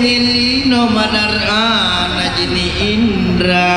hilino manarana jini indra.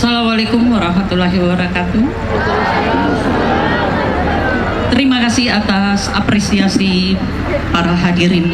Assalamualaikum warahmatullahi wabarakatuh. Terima kasih atas apresiasi para hadirin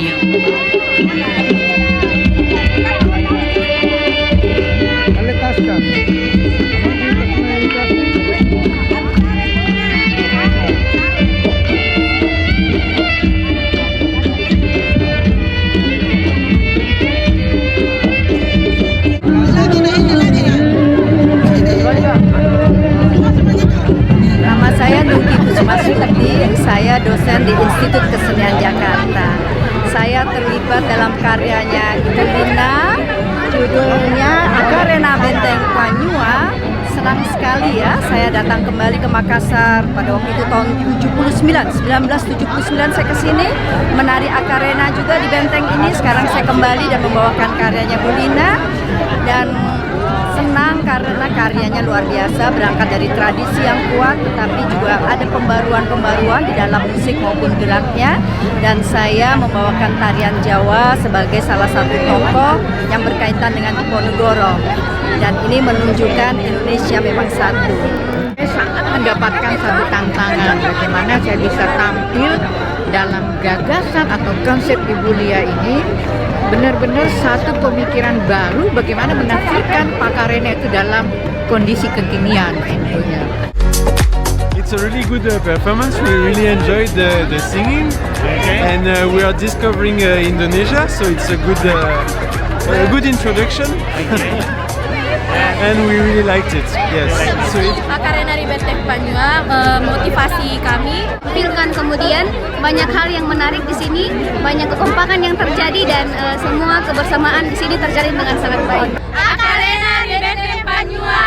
yang saya dosen di Institut Kesenian Jakarta. Saya terlibat dalam karyanya Ibu Lina, judulnya Akarena Benteng Panyua. Senang sekali ya, saya datang kembali ke Makassar pada waktu itu tahun 1979 saya kesini menari Akarena juga di benteng ini. Sekarang saya kembali dan membawakan karyanya Bu Lina dan senang karena karyanya luar biasa, berangkat dari tradisi yang kuat tetapi juga ada pembaruan-pembaruan di dalam musik maupun geraknya, dan saya membawakan tarian Jawa sebagai salah satu tokoh yang berkaitan dengan Diponegoro, dan ini menunjukkan Indonesia memang satu. Saya sangat mendapatkan satu tantangan bagaimana saya bisa tampil dalam gagasan atau konsep Ibu Lia ini, benar-benar satu pemikiran baru bagaimana menafsirkan Akarena itu dalam kondisi kekinian tentunya. It's a really good performance. We really enjoyed the singing, and we are discovering Indonesia, so it's a good introduction. And we really liked it. Yes. So Akarena di Benteng Panyua memotivasi kami. Tampilkan kemudian banyak hal yang menarik di sini, banyak kekompakan yang terjadi dan semua kebersamaan di sini terjalin dengan sangat baik. Akarena di Benteng Panyua